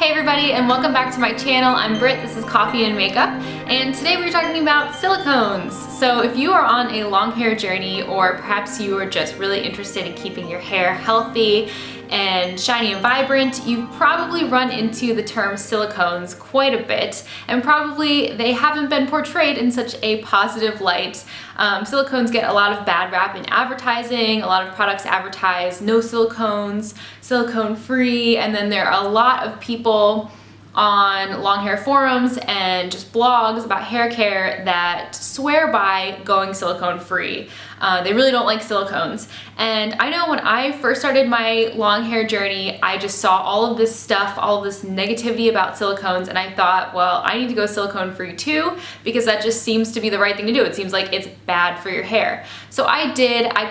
Hey everybody, and welcome back to my channel. I'm Britt, this is Coffee and Makeup, and today we're talking about silicones. So if you are on a long hair journey, or perhaps you are just really interested in keeping your hair healthy and shiny and vibrant, you've probably run into the term silicones quite a bit, and probably they haven't been portrayed in such a positive light. Silicones get a lot of bad rap in advertising. A lot of products advertise no silicones, silicone free, and then there are a lot of people on long hair forums and just blogs about hair care that swear by going silicone free. They really don't like silicones. And I know when I first started my long hair journey, I just saw all of this stuff, all of this negativity about silicones, and I thought, well, I need to go silicone free too, because that just seems to be the right thing to do. It seems like it's bad for your hair. So I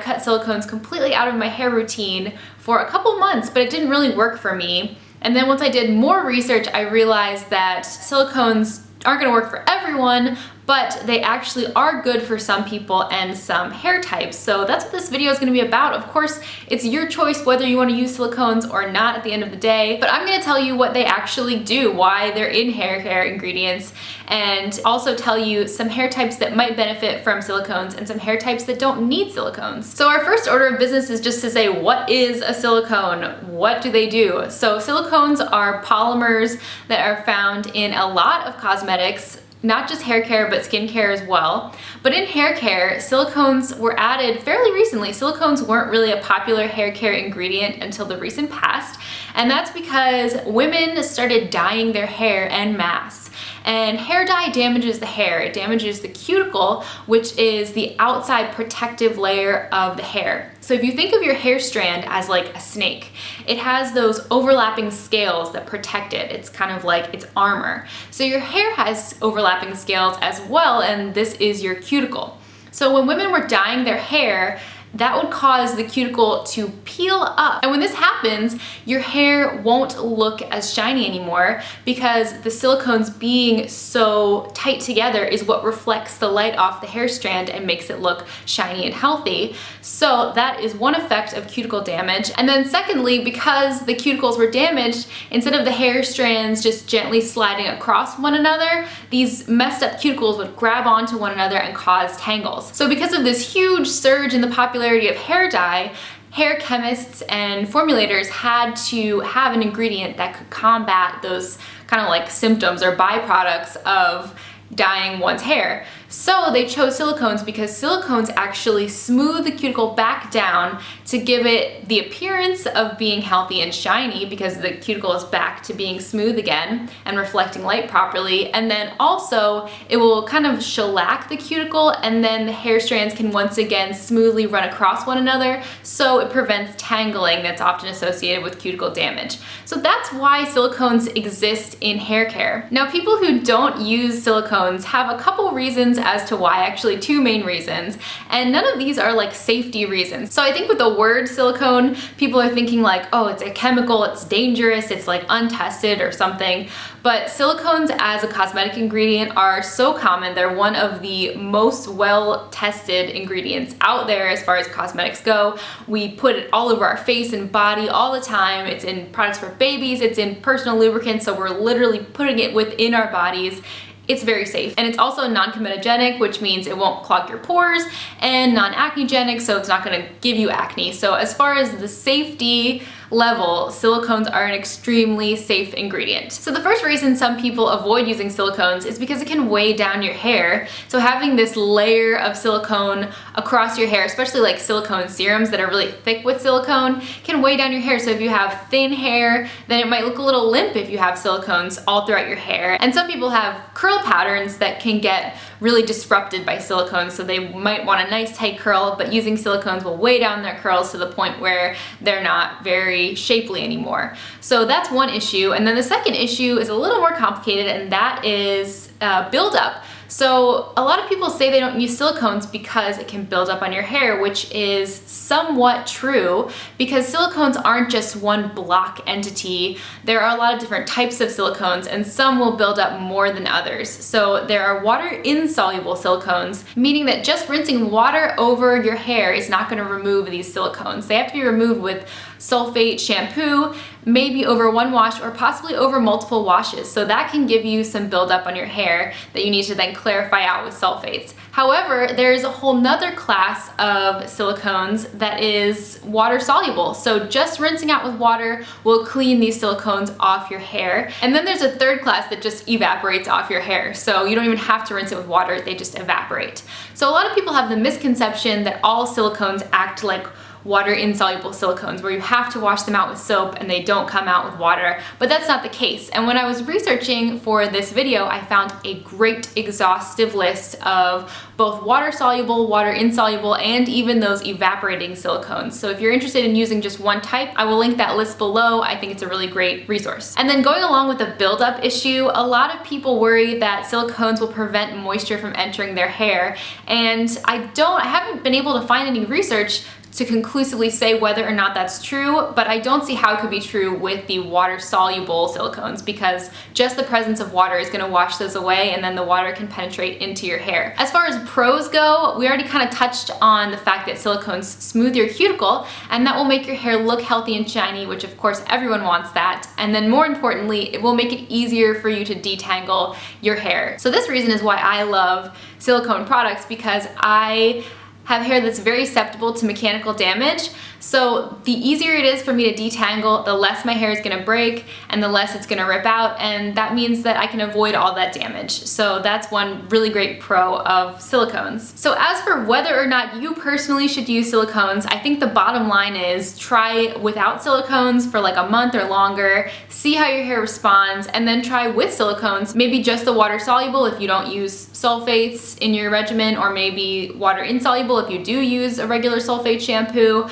cut silicones completely out of my hair routine for a couple months, but it didn't really work for me. And then once I did more research, I realized that silicones aren't gonna work for everyone, but they actually are good for some people and some hair types. So that's what this video is gonna be about. Of course, it's your choice whether you wanna use silicones or not at the end of the day, but I'm gonna tell you what they actually do, why they're in hair care ingredients, and also tell you some hair types that might benefit from silicones and some hair types that don't need silicones. So our first order of business is just to say, what is a silicone? What do they do? So silicones are polymers that are found in a lot of cosmetics, not just hair care, but skincare as well. But in hair care, silicones were added fairly recently. Silicones weren't really a popular hair care ingredient until the recent past, and that's because women started dyeing their hair en masse. And hair dye damages the hair. It damages the cuticle, which is the outside protective layer of the hair. So if you think of your hair strand as like a snake, it has those overlapping scales that protect it. It's kind of like its armor. So your hair has overlapping scales as well, and this is your cuticle. So when women were dyeing their hair, that would cause the cuticle to peel up. And when this happens, your hair won't look as shiny anymore, because the silicones being so tight together is what reflects the light off the hair strand and makes it look shiny and healthy. So that is one effect of cuticle damage. And then secondly, because the cuticles were damaged, instead of the hair strands just gently sliding across one another, these messed up cuticles would grab onto one another and cause tangles. So because of this huge surge in the popularity of hair dye, hair chemists and formulators had to have an ingredient that could combat those kind of like symptoms or byproducts of dyeing one's hair. So they chose silicones because silicones actually smooth the cuticle back down to give it the appearance of being healthy and shiny, because the cuticle is back to being smooth again and reflecting light properly. And then also it will kind of shellac the cuticle, and then the hair strands can once again smoothly run across one another, so it prevents tangling that's often associated with cuticle damage. So that's why silicones exist in hair care. Now, people who don't use silicones have a couple reasons as to why, actually two main reasons, and none of these are like safety reasons. So I think with the word silicone, people are thinking like, oh, it's a chemical, it's dangerous, it's like untested or something. But silicones as a cosmetic ingredient are so common. They're one of the most well-tested ingredients out there as far as cosmetics go. We put it all over our face and body all the time. It's in products for babies, it's in personal lubricants, so we're literally putting it within our bodies. It's very safe, and it's also non-comedogenic, which means it won't clog your pores, and non-acnegenic, so it's not going to give you acne. So as far as the safety level, silicones are an extremely safe ingredient. So the first reason some people avoid using silicones is because it can weigh down your hair. So having this layer of silicone across your hair, especially like silicone serums that are really thick with silicone, can weigh down your hair. So if you have thin hair, then it might look a little limp if you have silicones all throughout your hair. And some people have curl patterns that can get really disrupted by silicones, so they might want a nice tight curl, but using silicones will weigh down their curls to the point where they're not very shapely anymore. So that's one issue. And then the second issue is a little more complicated, and that is buildup. So a lot of people say they don't use silicones because it can build up on your hair, which is somewhat true, because silicones aren't just one block entity. There are a lot of different types of silicones, and some will build up more than others. So there are water-insoluble silicones, meaning that just rinsing water over your hair is not going to remove these silicones. They have to be removed with sulfate shampoo, maybe over one wash or possibly over multiple washes. So that can give you some buildup on your hair that you need to then clarify out with sulfates. However, there's a whole nother class of silicones that is water soluble. So just rinsing out with water will clean these silicones off your hair. And then there's a third class that just evaporates off your hair. So you don't even have to rinse it with water, they just evaporate. So a lot of people have the misconception that all silicones act like water insoluble silicones, where you have to wash them out with soap and they don't come out with water, but that's not the case. And when I was researching for this video, I found a great exhaustive list of both water soluble, water insoluble, and even those evaporating silicones. So if you're interested in using just one type, I will link that list below. I think it's a really great resource. And then going along with the buildup issue, a lot of people worry that silicones will prevent moisture from entering their hair, and I haven't been able to find any research to conclusively say whether or not that's true, but I don't see how it could be true with the water-soluble silicones, because just the presence of water is gonna wash those away, and then the water can penetrate into your hair. As far as pros go, we already kind of touched on the fact that silicones smooth your cuticle, and that will make your hair look healthy and shiny, which of course everyone wants that. And then more importantly, it will make it easier for you to detangle your hair. So this reason is why I love silicone products, because I have hair that's very susceptible to mechanical damage. So the easier it is for me to detangle, the less my hair is gonna break and the less it's gonna rip out, and that means that I can avoid all that damage. So that's one really great pro of silicones. So as for whether or not you personally should use silicones, I think the bottom line is try without silicones for like a month or longer, see how your hair responds, and then try with silicones, maybe just the water soluble if you don't use sulfates in your regimen, or maybe water insoluble if you do use a regular sulfate shampoo.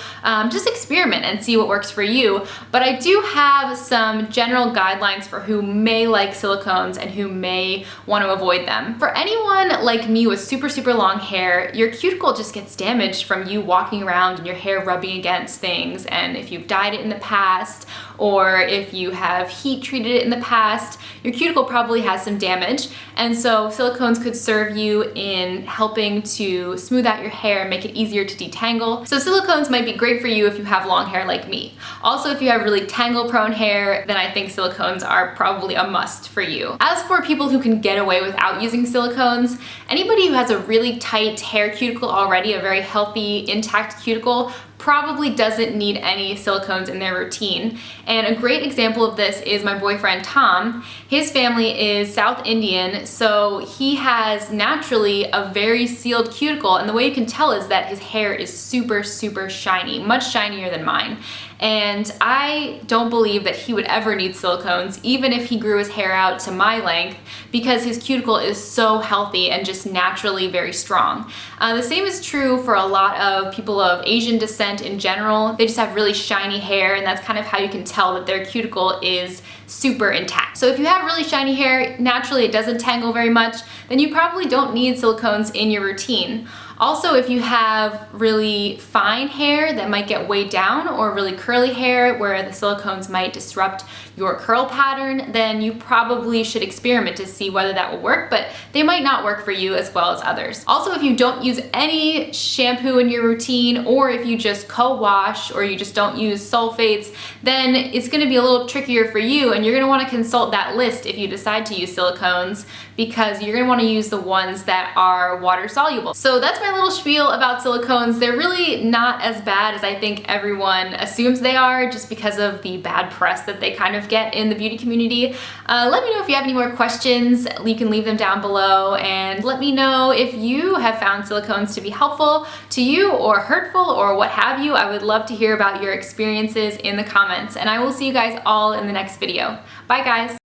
Just experiment and see what works for you. But I do have some general guidelines for who may like silicones and who may want to avoid them. For anyone like me with super long hair, your cuticle just gets damaged from you walking around and your hair rubbing against things. And if you've dyed it in the past, or if you have heat treated it in the past, your cuticle probably has some damage. And so silicones could serve you in helping to smooth out your hair and make it easier to detangle. So silicones might be great for you if you have long hair like me. Also, if you have really tangle-prone hair, then I think silicones are probably a must for you. As for people who can get away without using silicones, anybody who has a really tight hair cuticle already, a very healthy, intact cuticle, probably doesn't need any silicones in their routine. And a great example of this is my boyfriend Tom. His family is South Indian, so he has naturally a very sealed cuticle, and the way you can tell is that his hair is super shiny, much shinier than mine. And I don't believe that he would ever need silicones, even if he grew his hair out to my length, because his cuticle is so healthy and just naturally very strong. The same is true for a lot of people of Asian descent in general. They just have really shiny hair, and that's kind of how you can tell that their cuticle is super intact. So if you have really shiny hair, naturally it doesn't tangle very much, then you probably don't need silicones in your routine. Also, if you have really fine hair that might get weighed down, or really curly hair where the silicones might disrupt your curl pattern, then you probably should experiment to see whether that will work, but they might not work for you as well as others. Also, if you don't use any shampoo in your routine, or if you just co-wash, or you just don't use sulfates, then it's gonna be a little trickier for you, and you're gonna wanna consult that list if you decide to use silicones, because you're gonna wanna use the ones that are water soluble. So that's my little spiel about silicones. They're really not as bad as I think everyone assumes they are, just because of the bad press that they kind of get in the beauty community. Let me know if you have any more questions. You can leave them down below, and let me know if you have found silicones to be helpful to you or hurtful or what have you. I would love to hear about your experiences in the comments, and I will see you guys all in the next video. Bye guys.